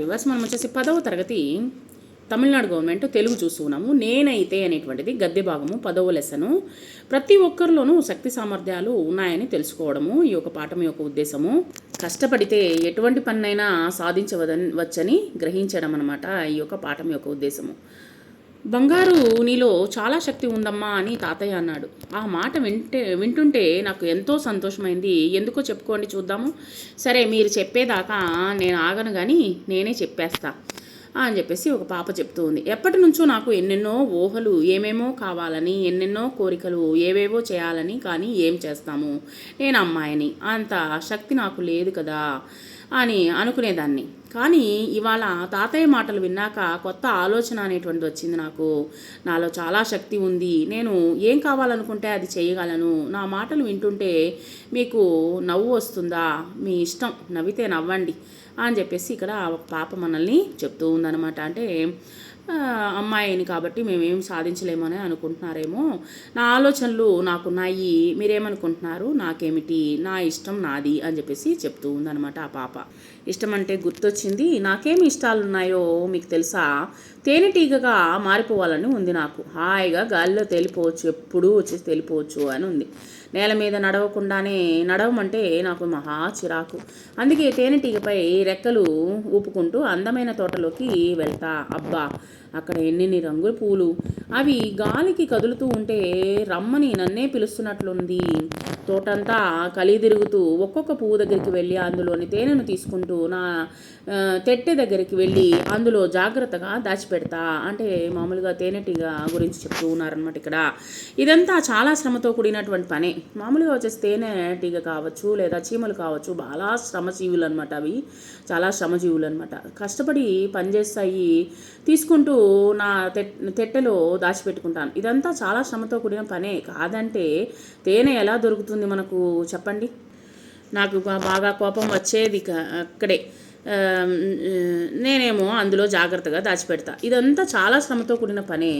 Viewers, మనం వచ్చేసి 10వ తరగతి తమిళనాడు గవర్నమెంట్ తెలుగు చూస్తున్నాము. నేనైతే అనేటువంటిది గద్య భాగము 10వ లెసను. ప్రతి ఒక్కరిలోనూ శక్తి సామర్థ్యాలు ఉన్నాయని తెలుసుకోవడము ఈ యొక్క పాఠం యొక్క ఉద్దేశము. కష్టపడితే ఎటువంటి పన్నైనా సాధించవచ్చని గ్రహించడం అనమాట ఈ యొక్క పాఠం యొక్క ఉద్దేశము. బంగారు నీలో చాలా శక్తి ఉందమ్మా అని తాతయ్య అన్నాడు. ఆ మాట వింటుంటే నాకు ఎంతో సంతోషమైంది. ఎందుకో చెప్పుకోండి చూద్దాము. సరే, మీరు చెప్పేదాకా నేను ఆగను కానీ నేనే చెప్పేస్తా అని చెప్పేసి ఒక పాప చెప్తూ ఉంది. ఎప్పటి నుంచో నాకు ఎన్నెన్నో ఊహలు, ఏమేమో కావాలని, ఎన్నెన్నో కోరికలు, ఏవేవో చేయాలని, కానీ ఏం చేస్తాము, నేను అమ్మాయిని, అంత శక్తి నాకు లేదు కదా అని అనుకునేదాన్ని. కానీ ఇవాళ తాతయ్య మాటలు విన్నాక కొత్త ఆలోచన అనేటువంటిది వచ్చింది నాకు. నాలో చాలా శక్తి ఉంది, నేను ఏం కావాలనుకుంటే అది చేయగలను. నా మాటలు వింటుంటే మీకు నవ్వు వస్తుందా? మీ ఇష్టం, నవ్వితే నవ్వండి అని చెప్పేసి ఇక్కడ ఒక పాప మనల్ని చెప్తూ ఉందన్నమాట. అంటే అమ్మాయిని కాబట్టి మేమేం సాధించలేమని అనుకుంటున్నారేమో, నా ఆలోచనలు నాకున్నాయి, మీరేమనుకుంటున్నారు, నాకేమిటి, నా ఇష్టం నాది అని చెప్పేసి చెప్తూ ఉందన్నమాట ఆ పాప. ఇష్టం అంటే గుర్తొచ్చింది. నాకేమి ఇష్టాలు ఉన్నాయో మీకు తెలుసా? తేనెటీగగా మారిపోవాలని ఉంది నాకు. హాయిగా గాలిలో తేలిపోవచ్చు, ఎప్పుడూ వచ్చేసి తేలిపోవచ్చు అని ఉంది. నేల మీద నడవమంటే నాకు మహా చిరాకు. అందుకే తేనెటీగపై రెక్కలు ఊపుకుంటూ అందమైన తోటలోకి వెళ్తా. అబ్బా, అక్కడ ఎన్ని రంగుల పూలు, అవి గాలికి కదులుతూ ఉంటే రమ్మని నన్నే పిలుస్తున్నట్లుంది. తోటంతా కలిదిరుగుతూ ఒక్కొక్క పువ్వు దగ్గరికి వెళ్ళి అందులోని తేనెను తీసుకుంటూ నా తెట్టె దగ్గరికి వెళ్ళి అందులో జాగ్రత్తగా దాచిపెడతా. అంటే మామూలుగా తేనెటీగ గురించి చెప్తూ ఉన్నారనమాట ఇక్కడ. ఇదంతా చాలా శ్రమతో కూడినటువంటి పనే. మామూలుగా వచ్చేసి తేనెటీగ కావచ్చు లేదా చీమలు కావచ్చు, చాలా శ్రమజీవులు అనమాట. అవి చాలా శ్రమజీవులు అనమాట. కష్టపడి పనిచేస్తాయి, తీసుకుంటూ నా తెట్టెలో దాచిపెట్టుకుంటాను. ఇదంతా చాలా శ్రమతో కూడిన పనే. కాదంటే తేనె ఎలా దొరుకుతుంది మనకు చెప్పండి? నాకు బాగా కోపం వచ్చేది అక్కడే. నేనేమో అందులో జాగ్రత్తగా దాచిపెడతా. ఇదంతా చాలా శ్రమతో కూడిన పనే.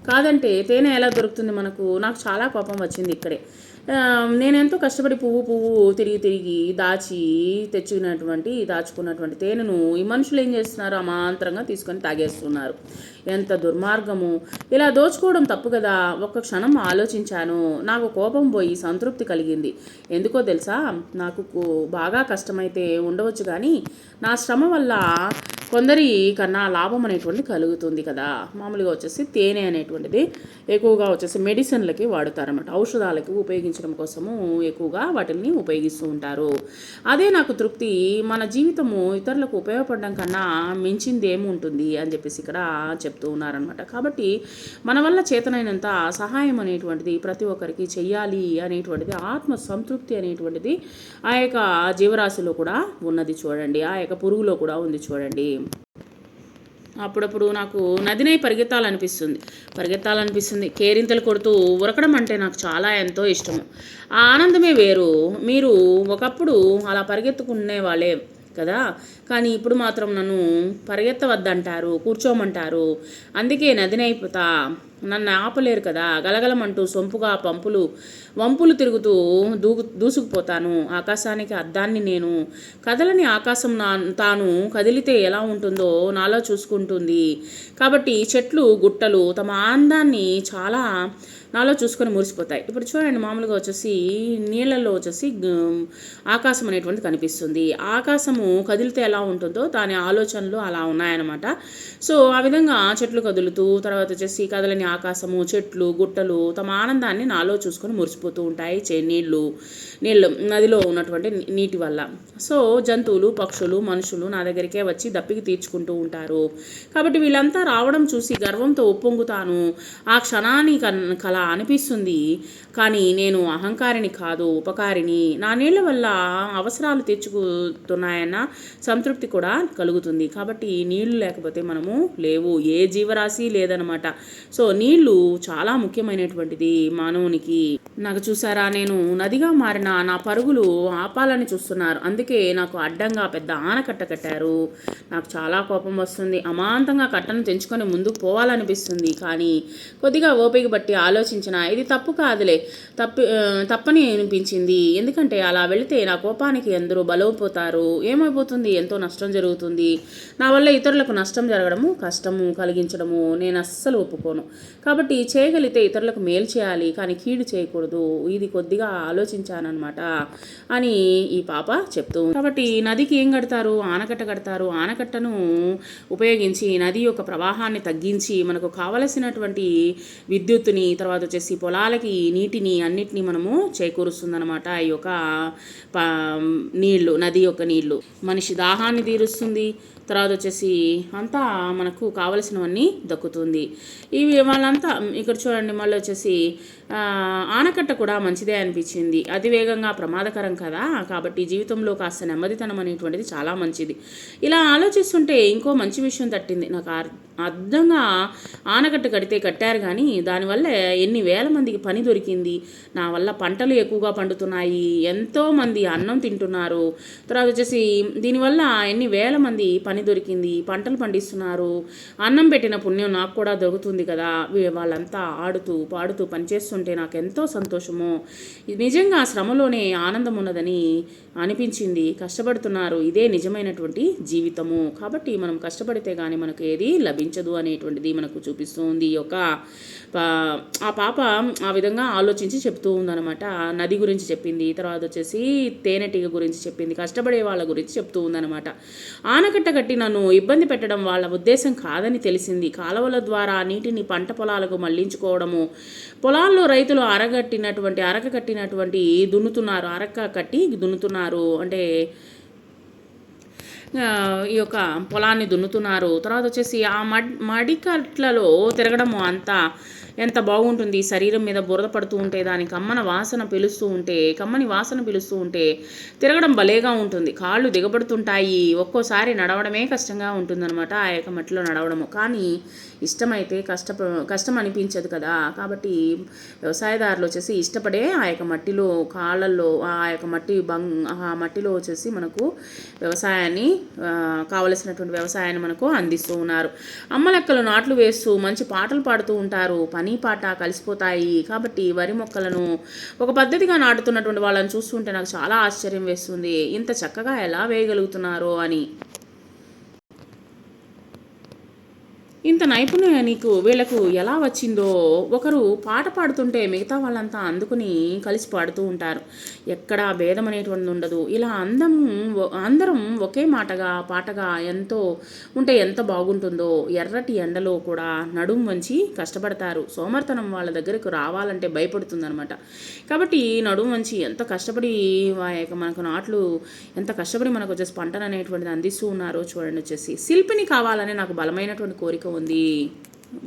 కాదంటే తేనె ఎలా దొరుకుతుంది మనకు? నాకు చాలా కోపం వచ్చింది ఇక్కడే. నేనెంతో కష్టపడి పువ్వు తిరిగి దాచుకున్నటువంటి తేనెను ఈ మనుషులు ఏం చేస్తున్నారు? అమాంతరంగా తీసుకొని తాగేస్తున్నారు. ఎంత దుర్మార్గము! ఇలా దోచుకోవడం తప్పు కదా. ఒక్క క్షణం ఆలోచించాను. నాకు కోపం పోయి సంతృప్తి కలిగింది. ఎందుకో తెలుసా? నాకు బాగా కష్టమైతే ఉండవచ్చు, కానీ నా శ్రమ వల్ల కొందరి కన్నా లాభం అనేటువంటిది కలుగుతుంది కదా. మామూలుగా వచ్చేసి తేనె అనేటువంటిది ఎక్కువగా వచ్చేసి మెడిసిన్లకి వాడుతారన్నమాట. ఔషధాలకి ఉపయోగించడం కోసము ఎక్కువగా వాటిని ఉపయోగిస్తూ ఉంటారు. అదే నాకు తృప్తి. మన జీవితము ఇతరులకు ఉపయోగపడడం కన్నా మించింది ఏముంటుంది అని చెప్పేసి ఇక్కడ చెప్తూ ఉన్నారనమాట. కాబట్టి మన వల్ల చేతనైనంత సహాయం అనేటువంటిది ప్రతి ఒక్కరికి చెయ్యాలి అనేటువంటిది, ఆత్మ సంతృప్తి అనేటువంటిది ఆ యొక్క జీవరాశిలో కూడా ఉన్నది చూడండి, ఆ యొక్క పురుగులో కూడా ఉంది చూడండి. అప్పుడప్పుడు నాకు నదినై పరిగెత్తాలనిపిస్తుంది. కేరింతలు కొడుతూ ఉరకడం అంటే నాకు చాలా ఎంతో ఇష్టము. ఆ ఆనందమే వేరు. మీరు ఒకప్పుడు అలా పరిగెత్తుకునే వాళ్ళే కదా, కానీ ఇప్పుడు మాత్రం నన్ను పరిగెత్తవద్దంటారు, కూర్చోమంటారు. అందుకే నదినైపోతా, నన్ను ఆపలేరు కదా. గలగలమంటూ సొంపుగా వంపులు తిరుగుతూ దూసుకుపోతాను. ఆకాశానికి అద్దాన్ని నేను. కదలని ఆకాశం తాను కదిలితే ఎలా ఉంటుందో నాలో చూసుకుంటుంది. కాబట్టి చెట్లు, గుట్టలు తమ ఆనందాన్ని చాలా నాలో చూసుకొని మురిసిపోతాయి. ఇప్పుడు చూడండి, మామూలుగా వచ్చేసి నీళ్ళల్లో వచ్చేసి ఆకాశం అనేటువంటిది కనిపిస్తుంది. ఆకాశము కదిలితే ఎలా ఉంటుందో దాని ఆలోచనలు అలా ఉన్నాయన్నమాట. సో ఆ విధంగా చెట్లు కదులుతూ, తర్వాత వచ్చేసి కదలని ఆకాశము, చెట్లు, గుట్టలు తమ ఆనందాన్ని నాలో చూసుకొని మురిసిపోతూ ఉంటాయి. నీళ్ళు నదిలో ఉన్నటువంటి నీటి వల్ల. సో జంతువులు, పక్షులు, మనుషులు నా దగ్గరికే వచ్చి దప్పికి తీర్చుకుంటూ ఉంటారు. కాబట్టి వీళ్ళంతా రావడం చూసి గర్వంతో ఉప్పొంగుతాను. ఆ క్షణానికి కల అనిపిస్తుంది. కానీ నేను అహంకారిని కాదు, ఉపకారిని. నా నీళ్ళ వల్ల అవసరాలు తీర్చుకుతున్నాయన్న సంతృప్తి కూడా కలుగుతుంది. కాబట్టి నీళ్లు లేకపోతే మనము లేవు, ఏ జీవరాశి లేదనమాట. సో నీళ్లు చాలా ముఖ్యమైనటువంటిది మానవునికి. నాకు చూసారా, నేను నదిగా మారిన నా పరుగులు ఆపాలని చూస్తున్నారు. అందుకే నాకు అడ్డంగా పెద్ద ఆనకట్ట కట్టారు. నాకు చాలా కోపం వస్తుంది. అమాంతంగా కట్టను తెంచుకొని ముందుకు పోవాలనిపిస్తుంది. కానీ కొద్దిగా ఓపిక బట్టి ఆలోచించినా ఇది తప్పు కాదులే, తప్పని అనిపించింది. ఎందుకంటే అలా వెళితే నా కోపానికి ఎందరో బలైపోతారు, ఏమైపోతుంది, ఎంతో నష్టం జరుగుతుంది. నా వల్ల ఇతరులకు నష్టం జరగడము, కష్టము కలిగించడము నేను అస్సలు ఒప్పుకోను. కాబట్టి చేయగలిగితే ఇతరులకు మేలు చేయాలి, కానీ కీడు చేయకూడదు. ఇది కొద్దిగా ఆలోచించానమాట అని ఈ పాప చెప్తూ. కాబట్టి నదికి ఏం కడతారు? ఆనకట్ట కడతారు. ఆనకట్టను ఉపయోగించి నది యొక్క ప్రవాహాన్ని తగ్గించి మనకు కావలసినటువంటి విద్యుత్తుని, తర్వాత వచ్చేసి పొలాలకి నీటిని అన్నిటినీ మనము చేకూరుస్తుందన్నమాట. ఈ యొక్క నీళ్లు, నది యొక్క నీళ్లు మనిషి దాహాన్ని తీరుస్తుంది. తర్వాత వచ్చేసి అంతా మనకు కావలసినవన్నీ దక్కుతుంది. ఇవి వాళ్ళంతా ఇక్కడ చూడండి. మళ్ళీ వచ్చేసి ఆనకట్ట కూడా మంచిదే అనిపించింది. అతివేగంగా ప్రమాదకరం కదా, కాబట్టి జీవితంలో కాస్త నెమ్మదితనం అనేటువంటిది చాలా మంచిది. ఇలా ఆలోచిస్తుంటే ఇంకో మంచి విషయం తట్టింది నాకు. అర్థంగా ఆనకట్ట కట్టారు కానీ దానివల్ల ఎన్ని వేల మందికి పని దొరికింది. నా వల్ల పంటలు ఎక్కువగా పండుతున్నాయి, ఎంతోమంది అన్నం తింటున్నారు. తర్వాత వచ్చేసి దీనివల్ల ఎన్ని వేల మంది పని దొరికింది, పంటలు పండిస్తున్నారు. అన్నం పెట్టిన పుణ్యం నాకు కూడా దొరుకుతుంది కదా. వాళ్ళంతా ఆడుతూ పాడుతూ పనిచేస్తుంటే నాకు ఎంతో సంతోషము. నిజంగా శ్రమలోనే ఆనందం ఉన్నదని అనిపించింది. కష్టపడుతున్నారు, ఇదే నిజమైనటువంటి జీవితము. కాబట్టి మనం కష్టపడితే కానీ మనకు ఏది లభించదు అనేటువంటిది మనకు చూపిస్తూ ఉంది. ఈ యొక్క ఆ పాప ఆ విధంగా ఆలోచించి చెప్తూ ఉందన్నమాట. నది గురించి చెప్పింది, తర్వాత వచ్చేసి తేనెటీగ గురించి చెప్పింది, కష్టపడే వాళ్ళ గురించి చెప్తూ ఉందన్నమాట. ఆనకట్ట కట్టి నన్ను ఇబ్బంది పెట్టడం వాళ్ళ ఉద్దేశం కాదని తెలిసింది. కాలువల ద్వారా నీటిని పంట పొలాలకు మళ్లించుకోవడము, పొలాల్లో రైతులు అరక కట్టినటువంటి దున్నుతున్నారు, అరక కట్టి దున్నుతున్నారు, అంటే ఈ యొక్క పొలాన్ని దున్నుతున్నారు. తర్వాత వచ్చేసి ఆ మడికట్లలో తిరగడము అంతా ఎంత బాగుంటుంది. శరీరం మీద బురద పడుతూ ఉంటే దాని కమ్మని వాసన పిలుస్తూ ఉంటే తిరగడం భలేగా ఉంటుంది. కాళ్ళు దిగబడుతుంటాయి. ఒక్కోసారి నడవడమే కష్టంగా ఉంటుందన్నమాట ఆ యొక్క మట్టిలో నడవడము. కానీ ఇష్టమైతే కష్టం అనిపించదు కదా. కాబట్టి వ్యవసాయదారులు వచ్చేసి ఇష్టపడే ఆ యొక్క మట్టిలో కాళ్ళల్లో ఆ యొక్క ఆ మట్టిలో వచ్చేసి మనకు వ్యవసాయాన్ని కావలసినటువంటి వ్యవసాయాన్ని మనకు అందిస్తూ ఉన్నారు. అమ్మలెక్కలు నాట్లు వేస్తూ మంచి పాటలు పాడుతూ ఉంటారు. పని పాట కలిసిపోతాయి. కాబట్టి వరి మొక్కలను ఒక పద్ధతిగా నాటుతున్నటువంటి వాళ్ళని చూస్తుంటే నాకు చాలా ఆశ్చర్యం వేస్తుంది. ఇంత చక్కగా ఎలా వేయగలుగుతున్నారో అని. ఇంత నైపుణ్యం వీళ్ళకు ఎలా వచ్చిందో. ఒకరు పాట పాడుతుంటే మిగతా వాళ్ళంతా అందుకుని కలిసి పాడుతూ ఉంటారు. ఎక్కడా భేదం అనేటువంటిది ఉండదు. ఇలా అందరం ఒకే పాటగా ఎంత బాగుంటుందో. ఎర్రటి ఎండలో కూడా నడుం వంచి కష్టపడతారు. సోమర్తనం వాళ్ళ దగ్గరకు రావాలంటే భయపడుతుందనమాట. కాబట్టి నడుం వంచి ఎంత కష్టపడి మనకు నాట్లు ఎంత కష్టపడి మనకు వచ్చేసి పంటను అనేటువంటిది అందిస్తూ ఉన్నారో చూడండి. వచ్చేసి శిల్పిని కావాలని నాకు బలమైనటువంటి కోరిక ఉంది.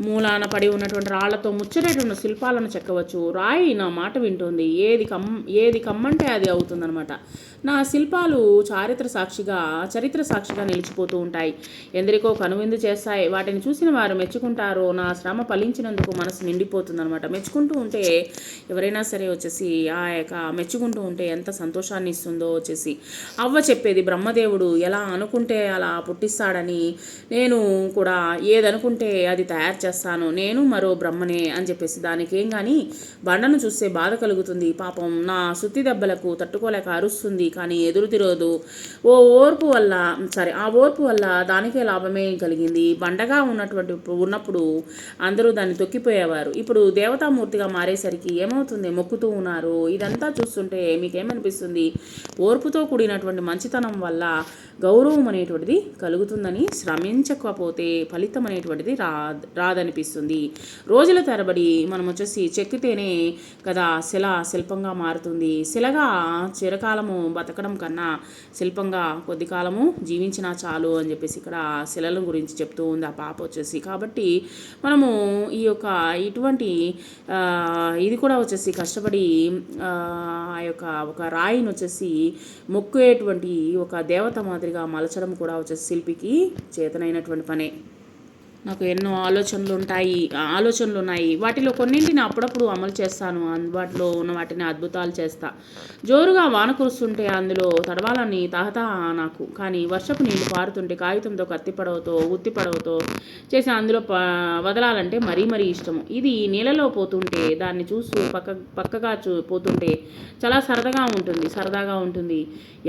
మూలాన పడి ఉన్నటువంటి రాళ్లతో ముచ్చటేటువంటి శిల్పాలను చెక్కవచ్చు. రాయి నా మాట వింటుంది. ఏది కమ్మంటే అది అవుతుందన్నమాట. నా శిల్పాలు చరిత్ర సాక్షిగా నిలిచిపోతూ ఉంటాయి. ఎందరికో కనువిందు చేస్తాయి. వాటిని చూసిన వారు మెచ్చుకుంటారు. నా శ్రమ ఫలించినందుకు మనసు నిండిపోతుందన్నమాట. మెచ్చుకుంటూ ఉంటే ఎవరైనా సరే వచ్చేసి ఆ యొక్క మెచ్చుకుంటూ ఉంటే ఎంత సంతోషాన్ని ఇస్తుందో. వచ్చేసి అవ్వ చెప్పేది, బ్రహ్మదేవుడు ఎలా అనుకుంటే అలా పుట్టిస్తాడని, నేను కూడా ఏదనుకుంటే అది తయారు చేస్తాను, నేను మరో బ్రహ్మనే అని చెప్పేసి. దానికి ఏం కానీ బండను చూస్తే బాధ కలుగుతుంది. పాపం నా సుత్తి దెబ్బలకు తట్టుకోలేక అరుస్తుంది, కానీ ఎదురు తిరగదు. ఆ ఓర్పు వల్ల దానికే లాభమే కలిగింది. బండగా ఉన్నప్పుడు అందరూ దాన్ని తొక్కిపోయేవారు. ఇప్పుడు దేవతామూర్తిగా మారేసరికి ఏమవుతుంది, మొక్కుతూ ఉన్నారు. ఇదంతా చూస్తుంటే మీకేమనిపిస్తుంది? ఓర్పుతో కూడినటువంటి మంచితనం వల్ల గౌరవం అనేటువంటిది కలుగుతుందని, శ్రమించకపోతే ఫలితం అనేటువంటిది రాదనిపిస్తుంది. రోజుల తరబడి మనం వచ్చేసి చెక్కితేనే కదా శిల్పంగా మారుతుంది. శిలగా చిరకాలము బతకడం కన్నా శిల్పంగా కొద్ది కాలము జీవించినా చాలు అని చెప్పేసి ఇక్కడ శిలల గురించి చెప్తూ ఉంది ఆ పాప వచ్చేసి. కాబట్టి మనము ఈ యొక్క ఇటువంటి ఇది కూడా వచ్చేసి కష్టపడి ఆ యొక్క ఒక రాయిని వచ్చేసి మొక్కేటువంటి ఒక దేవత మాదిరిగా మలచడం కూడా వచ్చేసి శిల్పికి చేతనైనటువంటి పనే. నాకు ఎన్నో ఆలోచనలు ఉన్నాయి. వాటిలో కొన్నింటిని అప్పుడప్పుడు అమలు చేస్తాను. అందుబాటులో ఉన్న వాటిని అద్భుతాలు చేస్తా. జోరుగా వాన కురుస్తుంటే అందులో తడవాలని తహతహ నాకు. కానీ వర్షపు నీళ్లు పారుతుంటే కాగితంతో కత్తి పడవతో ఉత్తి పడవతో చేసి అందులో వదలాలంటే మరీ మరీ ఇష్టము. ఇది నీళ్ళలో పోతుంటే దాన్ని చూస్తూ పక్కగా పోతుంటే చాలా సరదాగా ఉంటుంది.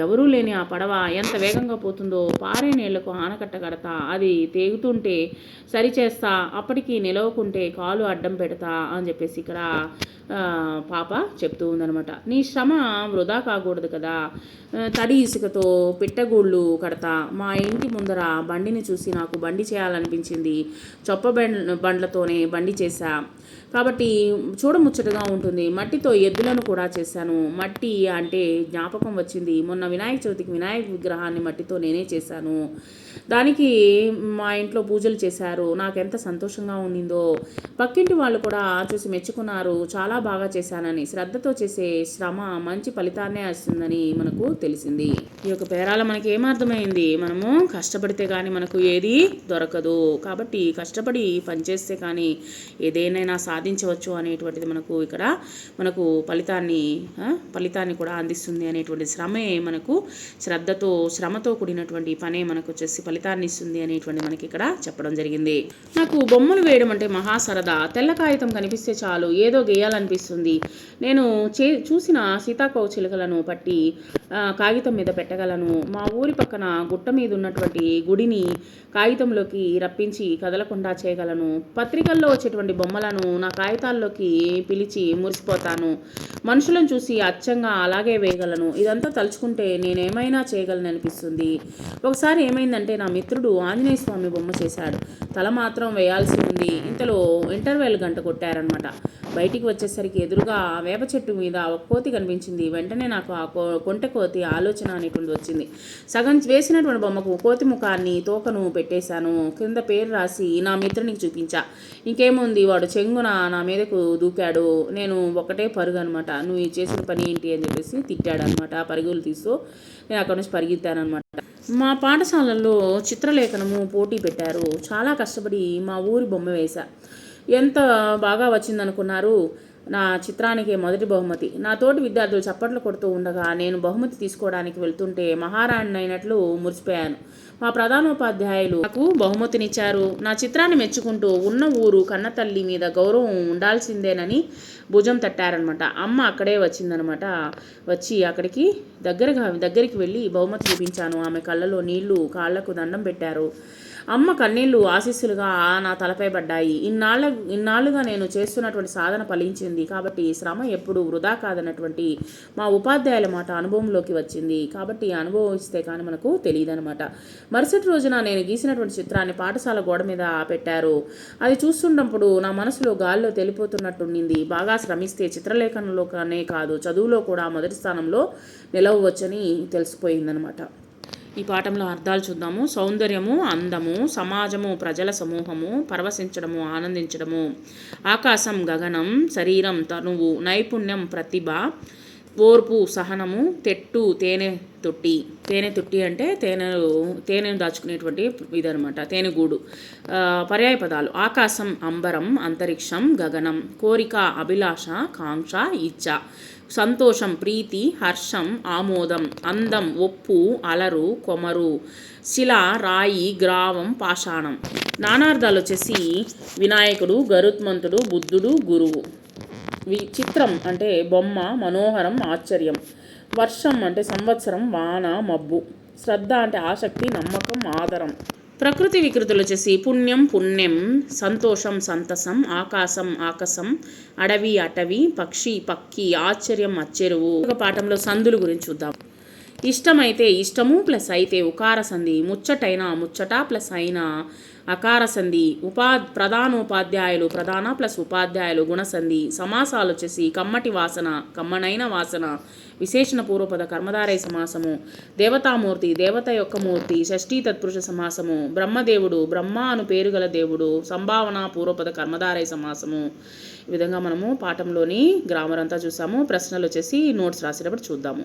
ఎవరూ లేని ఆ పడవ ఎంత వేగంగా పోతుందో, పారే నీళ్లకు ఆనకట్ట కడతా, అది తేగుతుంటే సరిచేస్తా, అప్పటికి నిలవకుంటే కాలు అడ్డం పెడతా అని చెప్పేసి ఇక్కడ పాప చెప్తూ ఉందనమాట. నీ శ్రమ వృధా కాకూడదు కదా. తడి ఇసుకతో పిట్టగూళ్ళు కడతా. మా ఇంటి ముందర బండిని చూసి నాకు బండి చేయాలనిపించింది. చొప్ప బండ్లతోనే బండి చేశా కాబట్టి చూడముచ్చటగా ఉంటుంది. మట్టితో ఎద్దులను కూడా చేశాను. మట్టి అంటే జ్ఞాపకం వచ్చింది. మొన్న వినాయక చవితికి వినాయక విగ్రహాన్ని మట్టితో నేనే చేశాను. దానికి మా ఇంట్లో పూజలు చేశారు. నాకెంత సంతోషంగా ఉండిందో. పక్కింటి వాళ్ళు కూడా చూసి మెచ్చుకున్నారు. చాలా బాగా చేశానని. శ్రద్ధతో చేసే శ్రమ మంచి ఫలితాన్నే వస్తుందని మనకు తెలిసింది. ఈ యొక్క పేరాల మనకి ఏమర్థమైంది? మనము కష్టపడితే కానీ మనకు ఏది దొరకదు. కాబట్టి కష్టపడి పనిచేస్తే కానీ ఏదేనైనా సాధించవచ్చు అనేటువంటిది మనకు ఇక్కడ మనకు ఫలితాన్ని కూడా అందిస్తుంది అనేటువంటి శ్రమే మనకు శ్రమతో కూడినటువంటి పనే మనకు వచ్చేసి ఫలితాన్ని ఇస్తుంది అనేటువంటి మనకి ఇక్కడ చెప్పడం జరిగింది. నాకు బొమ్మలు వేయడం అంటే మహా సరదా. తెల్ల కాగితం కనిపిస్తే చాలు ఏదో గేయాలనిపిస్తుంది. నేను చూసిన సీతాకోచిలుకలను పట్టి కాగితం మీద పెట్టగలను. మా ఊరి పక్కన గుట్ట మీద ఉన్నటువంటి గుడిని కాగితంలోకి రప్పించి కదలకుండా చేయగలను. పత్రికల్లో వచ్చేటువంటి బొమ్మలను నా కాగితాల్లోకి పిలిచి మురిసిపోతాను. మనుషులను చూసి అచ్చంగా అలాగే వేయగలను. ఇదంతా తలుచుకుంటే నేనేమైనా చేయగలను అనిపిస్తుంది. ఒకసారి ఏమైందంటే నా మిత్రుడు ఆంజనేయ స్వామి బొమ్మ చేశాడు. తల మాత్రం వేయాల్సి ఉంది. ఇంతలో ఇంటర్వెల్ గంట కొట్టారనమాట. బయటికి వచ్చేసరికి ఎదురుగా వేప చెట్టు మీద ఒక కోతి కనిపించింది. వెంటనే నాకు ఆ కొంటె కోతి ఆలోచన అనేటువంటి వచ్చింది. సగం వేసినటువంటి బొమ్మకు కోతి ముఖాన్ని తోకను పెట్టేశాను. కింద పేరు రాసి నా మిత్రునికి చూపించా. ఇంకేముంది, వాడు చెంగున నా మీదకు దూకాడు. నేను ఒకటే పరుగు అనమాట. నువ్వు చేసిన పని ఏంటి అని చెప్పేసి తిట్టాడు అనమాట. పరుగులు తీస్తూ నేను అక్కడి నుంచి పరిగెత్తానమాట. మా పాఠశాలల్లో చిత్రలేఖనము పోటీ పెట్టారు. చాలా కష్టపడి మా ఊరి బొమ్మ వేశా. ఎంత బాగా వచ్చిందనుకున్నారు? నా చిత్రానికి మొదటి బహుమతి. నా తోటి విద్యార్థులు చప్పట్లు కొడుతూ ఉండగా నేను బహుమతి తీసుకోవడానికి వెళ్తుంటే మహారాణి అయినట్లు మురిసిపోయాను. మా ప్రధానోపాధ్యాయులు నాకు బహుమతినిచ్చారు. నా చిత్రాన్ని మెచ్చుకుంటూ ఉన్న ఊరు కన్నతల్లి మీద గౌరవం ఉండాల్సిందేనని భుజం తట్టారనమాట. అమ్మ అక్కడే వచ్చిందనమాట. వచ్చి అక్కడికి దగ్గరికి వెళ్ళి బహుమతి చూపించాను. ఆమె కళ్ళలో నీళ్లు, కాళ్లకు దండం పెట్టారు. అమ్మ కన్నీళ్లు ఆశీస్సులుగా నా తలపై పడ్డాయి. ఇన్నాళ్ళుగా నేను చేస్తున్నటువంటి సాధన ఫలించింది కాబట్టి శ్రమ ఎప్పుడు వృధా కాదన్నటువంటి మా ఉపాధ్యాయుల మాట అనుభవంలోకి వచ్చింది. కాబట్టి అనుభవిస్తే కానీ మనకు తెలియదనమాట. మరుసటి రోజున నేను గీసినటువంటి చిత్రాన్ని పాఠశాల గోడ మీద పెట్టారు. అది చూస్తున్నప్పుడు నా మనసులో గాల్లో తెలిపోతున్నట్టుండింది. బాగా శ్రమిస్తే చిత్రలేఖనంలోనే కాదు చదువులో కూడా మొదటి స్థానంలో నిలవవచ్చని తెలిసిపోయిందనమాట. ఈ పాఠంలో అర్థాలు చూద్దాము. సౌందర్యము, అందము, సమాజము, ప్రజల సమూహము, పరవశించడము, ఆనందించడము, ఆకాశం, గగనం, శరీరం, తనువు, నైపుణ్యం, ప్రతిభ, ఓర్పు, సహనము, తెట్టు, తేనె తొట్టి అంటే తేనెను దాచుకునేటువంటి ఇదనమాట, తేనెగూడు. పర్యాయ పదాలు: ఆకాశం, అంబరం, అంతరిక్షం, గగనం. కోరిక, అభిలాష, కాంక్ష, ఇచ్చ. సంతోషం, ప్రీతి, హర్షం, ఆమోదం. అందం, ఒప్పు, అలరు, కొమరు. శిల, రాయి, గ్రావం, పాషాణం. నానార్థాలు వచ్చేసి వినాయకుడు, గరుత్మంతుడు, బుద్ధుడు, గురువు. చిత్రం అంటే బొమ్మ, మనోహరం, ఆశ్చర్యం. వర్షం అంటే సంవత్సరం, వాన, మబ్బు. శ్రద్ధ అంటే ఆసక్తి, నమ్మకం, ఆదరం. ప్రకృతి వికృతులు వచ్చేసి పుణ్యం, సంతోషం, సంతసం. ఆకాశం, ఆకాశం. అడవి, అటవి. పక్షి, పక్కి. ఆశ్చర్యం, అచ్చెరువు. ఒక పాఠంలో సందుల గురించి చూద్దాం. ఇష్టమైతే ఇష్టము ప్లస్ అయితే ఉకార సంధి. ముచ్చటైన ముచ్చట ప్లస్ అయిన అకార సంధి. ప్రధానోపాధ్యాయులు ప్రధాన ప్లస్ ఉపాధ్యాయులు గుణసంధి. సమాసాలు వచ్చేసి కమ్మటి వాసన, కమ్మనైన వాసన. విశేషణ పూర్వపద కర్మధారయ సమాసము. దేవతామూర్తి, దేవత యొక్క మూర్తి. షష్ఠీ తత్పురుష సమాసము. బ్రహ్మదేవుడు, బ్రహ్మ అను పేరు గల దేవుడు. సంభావన పూర్వపద కర్మధారయ సమాసము. ఈ విధంగా మనము పాఠంలోని గ్రామర్ అంతా చూసాము. ప్రశ్నలు వచ్చేసి నోట్స్ రాసేటప్పుడు చూద్దాము.